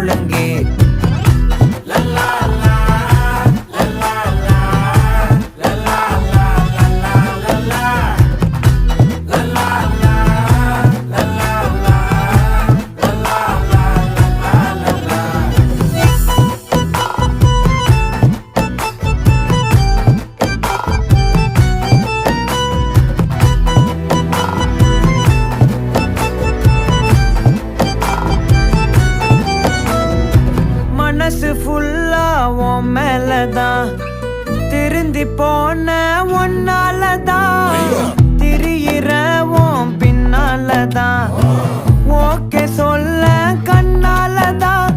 ஒழுங்கே மனசு ஃபுல்லா உன் மேலதான் திருந்தி போன ஒன்னாலதான் திரியிற உன் பின்னாலதான் ஓகே சொல்ல கண்ணாலதான்